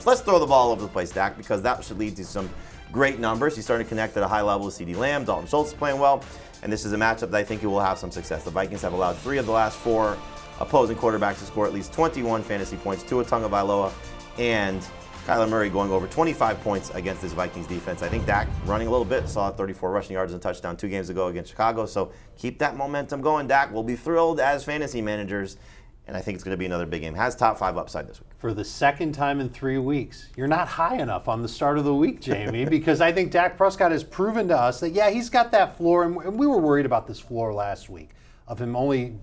Let's throw the ball all over the place, Dak, because that should lead to some great numbers. He's starting to connect at a high level with CeeDee Lamb. Dalton Schultz is playing well, and this is a matchup that I think you will have some success. The Vikings have allowed 3 of the last 4 opposing quarterbacks to score at least 21 fantasy points. Tua Tagovailoa and Kyler Murray going over 25 points against this Vikings defense. I think Dak running a little bit, saw 34 rushing yards and a touchdown 2 games ago against Chicago. So keep that momentum going, Dak. We'll be thrilled as fantasy managers, and I think it's going to be another big game. Has top 5 upside this week. For the second time in 3 weeks, you're not high enough on the start of the week, Jamie, because I think Dak Prescott has proven to us that, yeah, he's got that floor, and we were worried about this floor last week of him only,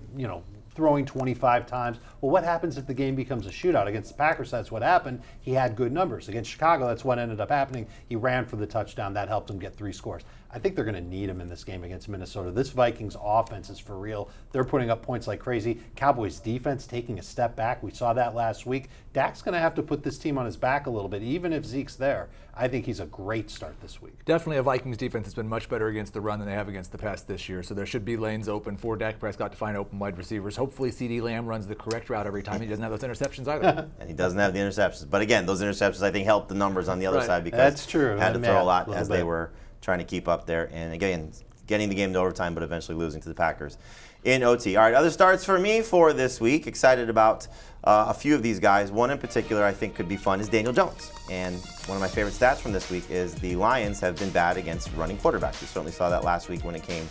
throwing 25 times. Well, what happens if the game becomes a shootout? Against the Packers, that's what happened. He had good numbers. Against Chicago, that's what ended up happening. He ran for the touchdown. That helped him get 3 scores. I think they're going to need him in this game against Minnesota. This Vikings offense is for real. They're putting up points like crazy. Cowboys defense taking a step back. We saw that last week. Dak's going to have to put this team on his back a little bit, even if Zeke's there. I think he's a great start this week. Definitely a Vikings defense that's been much better against the run than they have against the pass this year. So there should be lanes open for Dak Prescott to find open wide receivers. Hopefully CeeDee Lamb runs the correct route every time. He doesn't have those interceptions either. And he doesn't have the interceptions. But again, those interceptions I think helped the numbers on the other side because that's true. Had to throw a lot as they were trying to keep up there. And again, getting the game to overtime, but eventually losing to the Packers in OT. All right, other starts for me for this week. Excited about a few of these guys. One in particular I think could be fun is Daniel Jones. And one of my favorite stats from this week is the Lions have been bad against running quarterbacks. We certainly saw that last week when it came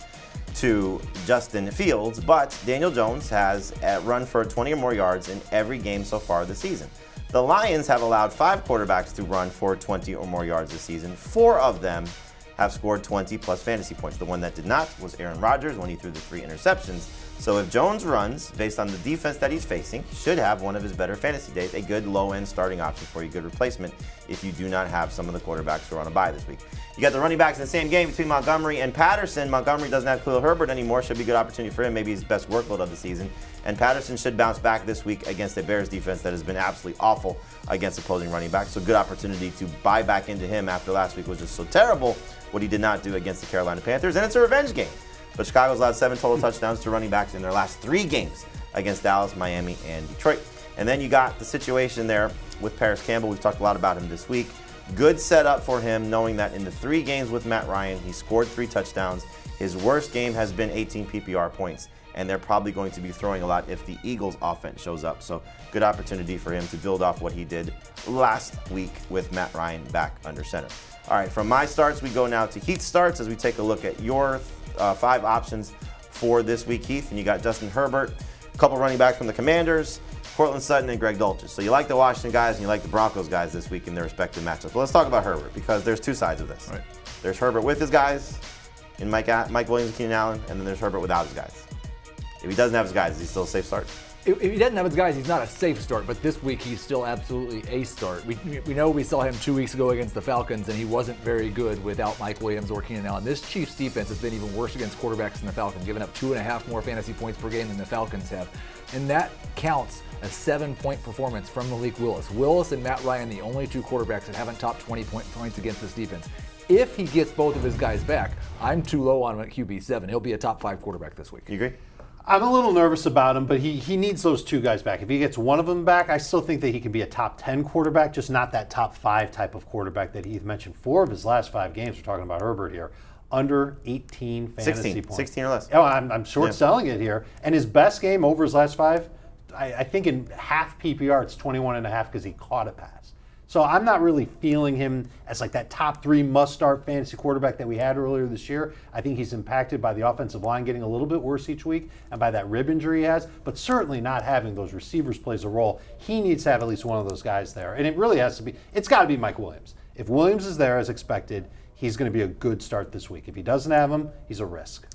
to Justin Fields. But Daniel Jones has run for 20 or more yards in every game so far this season. The Lions have allowed 5 quarterbacks to run for 20 or more yards this season. 4 of them have scored 20-plus fantasy points. The one that did not was Aaron Rodgers when he threw the 3 interceptions. So if Jones runs, based on the defense that he's facing, he should have one of his better fantasy days, a good low-end starting option for you, good replacement if you do not have some of the quarterbacks who are on a bye this week. You got the running backs in the same game between Montgomery and Patterson. Montgomery doesn't have Khalil Herbert anymore. Should be a good opportunity for him, maybe his best workload of the season. And Patterson should bounce back this week against a Bears defense that has been absolutely awful against opposing running backs. So good opportunity to buy back into him after last week was just so terrible, what he did not do against the Carolina Panthers. And it's a revenge game. But Chicago's allowed 7 total touchdowns to running backs in their last 3 games against Dallas, Miami, and Detroit. And then you got the situation there with Paris Campbell. We've talked a lot about him this week. Good setup for him, knowing that in the 3 games with Matt Ryan, he scored 3 touchdowns. His worst game has been 18 PPR points, and they're probably going to be throwing a lot if the Eagles' offense shows up. So good opportunity for him to build off what he did last week with Matt Ryan back under center. All right, from my starts, we go now to Heath starts as we take a look at your 5 options for this week, Heath. And you got Justin Herbert, a couple running backs from the Commanders, Cortland Sutton, and Greg Dulcich. So you like the Washington guys and you like the Broncos guys this week in their respective matchups. Well, let's talk about Herbert because there's 2 sides of this. Right. There's Herbert with his guys in Mike Williams and Keenan Allen, and then there's Herbert without his guys. If he doesn't have his guys, is he still a safe start? If he doesn't have his guys, he's not a safe start, but this week he's still absolutely a start. We know we saw him 2 weeks ago against the Falcons, and he wasn't very good without Mike Williams or Keenan Allen. This Chiefs defense has been even worse against quarterbacks than the Falcons, giving up 2.5 more fantasy points per game than the Falcons have. And that counts a 7-point performance from Malik Willis. Willis and Matt Ryan, the only 2 quarterbacks that haven't topped 20 points against this defense. If he gets both of his guys back, I'm too low on him at QB7. He'll be a top 5 quarterback this week. You agree? I'm a little nervous about him, but he needs those 2 guys back. If he gets one of them back, I still think that he can be a top 10 quarterback, just not that top 5 type of quarterback that Heath mentioned. 4 of his last 5 games, we're talking about Herbert here, under 18 fantasy points. 16 or less. Oh, I'm short selling it here. And his best game over his last 5, I think in half PPR, it's 21.5 because he caught a pass. So I'm not really feeling him as like that top 3 must-start fantasy quarterback that we had earlier this year. I think he's impacted by the offensive line getting a little bit worse each week and by that rib injury he has, but certainly not having those receivers plays a role. He needs to have at least one of those guys there. And it really has to be, it's got to be Mike Williams. If Williams is there as expected, he's going to be a good start this week. If he doesn't have him, he's a risk.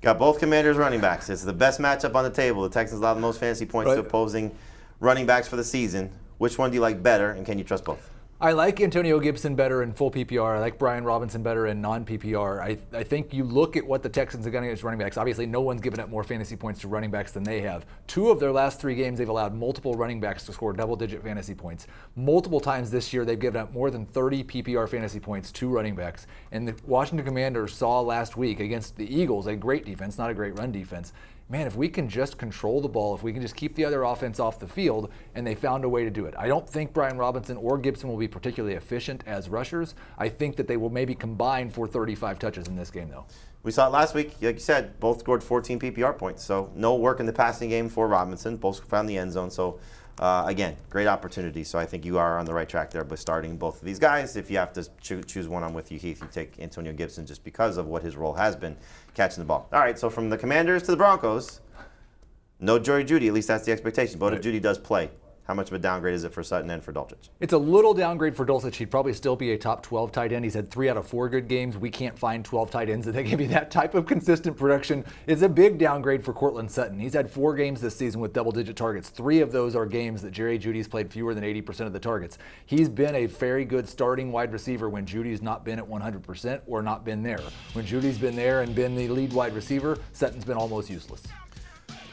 Got both Commanders running backs. It's the best matchup on the table. The Texans allow the most fantasy points to opposing running backs for the season. Which one do you like better, and can you trust both? I like Antonio Gibson better in full PPR. I like Brian Robinson better in non-PPR. I think you look at what the Texans are going against running backs. Obviously, no one's given up more fantasy points to running backs than they have. 2 of their last 3 games, they've allowed multiple running backs to score double-digit fantasy points. Multiple times this year, they've given up more than 30 PPR fantasy points to running backs. And the Washington Commanders saw last week against the Eagles, a great defense, not a great run defense, man, if we can just control the ball, if we can just keep the other offense off the field, and they found a way to do it. I don't think Brian Robinson or Gibson will be particularly efficient as rushers. I think that they will maybe combine for 35 touches in this game, though. We saw it last week. Like you said, both scored 14 PPR points. So no work in the passing game for Robinson. Both found the end zone. So again, great opportunity. So I think you are on the right track there by starting both of these guys. If you have to choose one, I'm with you, Heath. You take Antonio Gibson just because of what his role has been catching the ball. All right, so from the Commanders to the Broncos, no Jerry Jeudy. At least that's the expectation. But if Jeudy does play, how much of a downgrade is it for Sutton and for Dulcich? It's a little downgrade for Dulcich. He'd probably still be a top 12 tight end. He's had 3 out of 4 good games. We can't find 12 tight ends that give you that type of consistent production. It's a big downgrade for Cortland Sutton. He's had 4 games this season with double-digit targets. 3 of those are games that Jerry Jeudy's played fewer than 80% of the targets. He's been a very good starting wide receiver when Jeudy's not been at 100% or not been there. When Jeudy's been there and been the lead wide receiver, Sutton's been almost useless.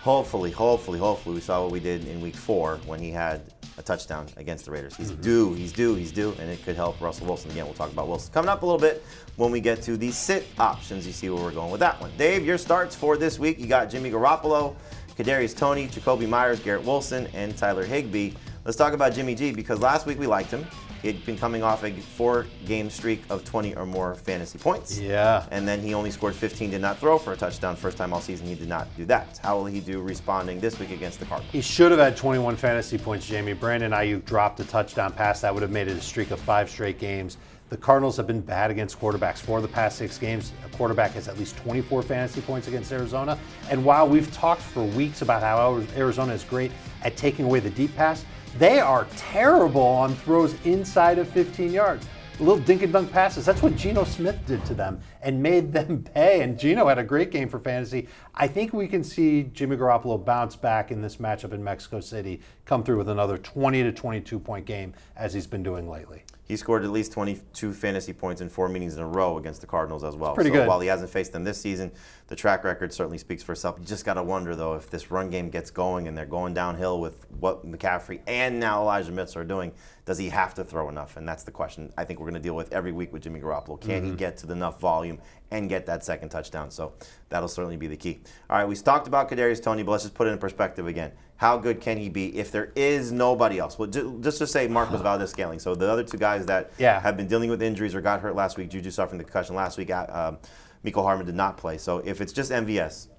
Hopefully, we saw what we did in week 4 when he had a touchdown against the Raiders. He's due, and it could help Russell Wilson. Again, we'll talk about Wilson coming up a little bit when we get to the sit options. You see where we're going with that one. Dave, your starts for this week, you got Jimmy Garoppolo, Kadarius Toney, Jacoby Myers, Garrett Wilson, and Tyler Higbee. Let's talk about Jimmy G, because last week we liked him. He had been coming off a 4-game streak of 20 or more fantasy points. Yeah. And then he only scored 15, did not throw for a touchdown. First time all season he did not do that. How will he do responding this week against the Cardinals? He should have had 21 fantasy points, Jamie. Brandon Ayuk dropped a touchdown pass. That would have made it a streak of 5 straight games. The Cardinals have been bad against quarterbacks. 4 of the past 6 games, a quarterback has at least 24 fantasy points against Arizona. And while we've talked for weeks about how Arizona is great at taking away the deep pass, they are terrible on throws inside of 15 yards. Little dink and dunk passes. That's what Geno Smith did to them and made them pay. And Geno had a great game for fantasy. I think we can see Jimmy Garoppolo bounce back in this matchup in Mexico City, come through with another 20 to 22 point game as he's been doing lately. He scored at least 22 fantasy points in 4 meetings in a row against the Cardinals as well. Pretty so good. While he hasn't faced them this season, the track record certainly speaks for itself. You just got to wonder, though, if this run game gets going and they're going downhill with what McCaffrey and now Elijah Mitchell are doing, does he have to throw enough? And that's the question I think we're going to deal with every week with Jimmy Garoppolo. Can he get to enough volume and get that second touchdown? So that'll certainly be the key. All right, we talked about Kadarius Toney, but let's just put it in perspective again. How good can he be if there is nobody else? Well, just to say Marcus Valdez-Scantling. So the other 2 guys that have been dealing with injuries or got hurt last week, Juju suffering the concussion last week, Mecole Hardman did not play. So if it's just MVS.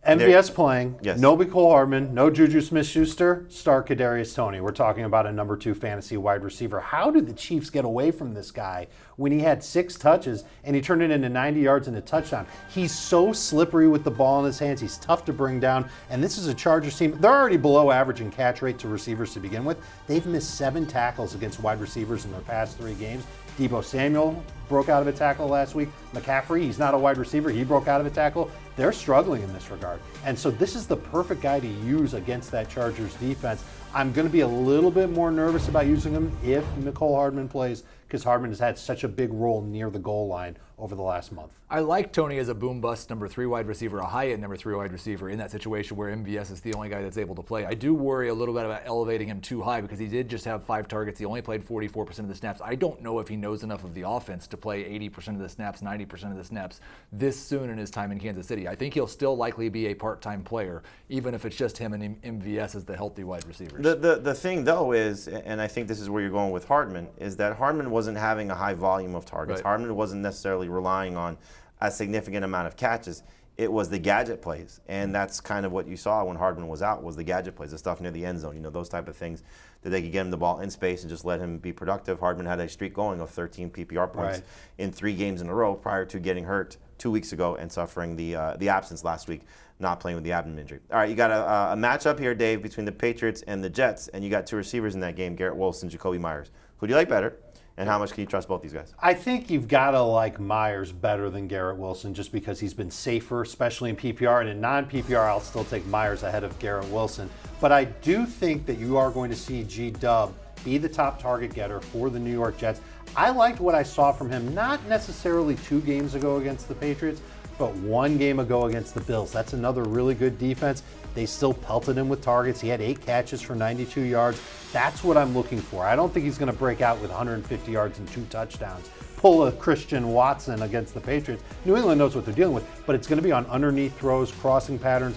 MVS playing, yes. No Mecole Hardman, no Juju Smith-Schuster, start Kadarius Toney. We're talking about a number 2 fantasy wide receiver. How did the Chiefs get away from this guy when he had 6 touches and he turned it into 90 yards and a touchdown? He's so slippery with the ball in his hands. He's tough to bring down. And this is a Chargers team. They're already below average in catch rate to receivers to begin with. They've missed 7 tackles against wide receivers in their past 3 games. Deebo Samuel broke out of a tackle last week. McCaffrey, he's not a wide receiver. He broke out of a tackle. They're struggling in this regard. And so this is the perfect guy to use against that Chargers defense. I'm going to be a little bit more nervous about using him if Mecole Hardman plays, because Hardman has had such a big role near the goal line over the last month. I like Toney as a boom-bust number 3 wide receiver, a high-end number 3 wide receiver in that situation where MVS is the only guy that's able to play. I do worry a little bit about elevating him too high because he did just have 5 targets. He only played 44% of the snaps. I don't know if he knows enough of the offense to play 80% of the snaps, 90% of the snaps this soon in his time in Kansas City. I think he'll still likely be a part-time player, even if it's just him and MVS as the healthy wide receivers. The thing, though, is, and I think this is where you're going with Hardman, is that Hardman wasn't having a high volume of targets. Right. Hardman wasn't necessarily relying on a significant amount of catches. It was the gadget plays, and that's kind of what you saw when Hardman was out, was the gadget plays, the stuff near the end zone, those type of things that they could get him the ball in space and just let him be productive. Hardman had a streak going of 13 PPR points in 3 games in a row prior to getting hurt 2 weeks ago and suffering the absence last week, not playing with the abdomen injury. All right, you got a matchup here, Dave, between the Patriots and the Jets, and you got 2 receivers in that game, Garrett Wilson, Jacoby Myers. Who do you like better? And how much can you trust both these guys? I think you've got to like Myers better than Garrett Wilson just because he's been safer, especially in PPR. And in non-PPR, I'll still take Myers ahead of Garrett Wilson. But I do think that you are going to see G-Dub be the top target getter for the New York Jets. I liked what I saw from him, not necessarily 2 games ago against the Patriots, but 1 game ago against the Bills. That's another really good defense. They still pelted him with targets. He had 8 catches for 92 yards. That's what I'm looking for. I don't think he's going to break out with 150 yards and 2 touchdowns. Pull a Christian Watson against the Patriots. New England knows what they're dealing with, but it's going to be on underneath throws, crossing patterns.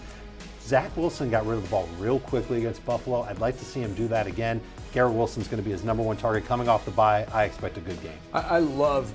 Zach Wilson got rid of the ball real quickly against Buffalo. I'd like to see him do that again. Garrett Wilson's going to be his #1 target coming off the bye. I expect a good game. I love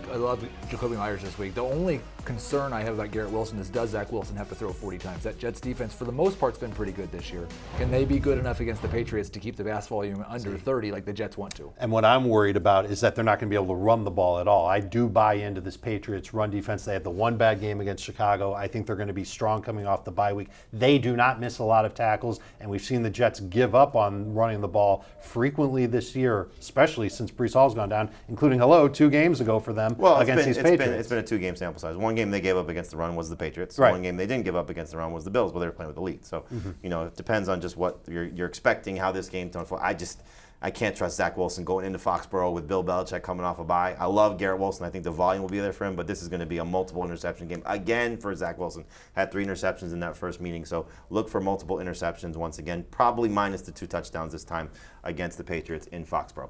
Jacoby Myers this week. The only concern I have about Garrett Wilson is, does Zach Wilson have to throw 40 times? That Jets defense, for the most part, has been pretty good this year. Can they be good enough against the Patriots to keep the pass volume under 30 like the Jets want to? And what I'm worried about is that they're not going to be able to run the ball at all. I do buy into this Patriots run defense. They had the one bad game against Chicago. I think they're going to be strong coming off the bye week. They do not miss a lot of tackles, and we've seen the Jets give up on running the ball frequently this year, especially since Breece Hall's gone down, including 2 games ago for them against these Patriots. It's been a 2-game sample size. One game they gave up against the run was the Patriots. Right. One game they didn't give up against the run was the Bills, but they were playing with the lead. So, it depends on just what you're expecting, how this game's going to unfold. I can't trust Zach Wilson going into Foxborough with Bill Belichick coming off a bye. I love Garrett Wilson. I think the volume will be there for him, but this is going to be a multiple interception game again for Zach Wilson. Had 3 interceptions in that first meeting, so look for multiple interceptions once again, probably minus the 2 touchdowns this time against the Patriots in Foxborough.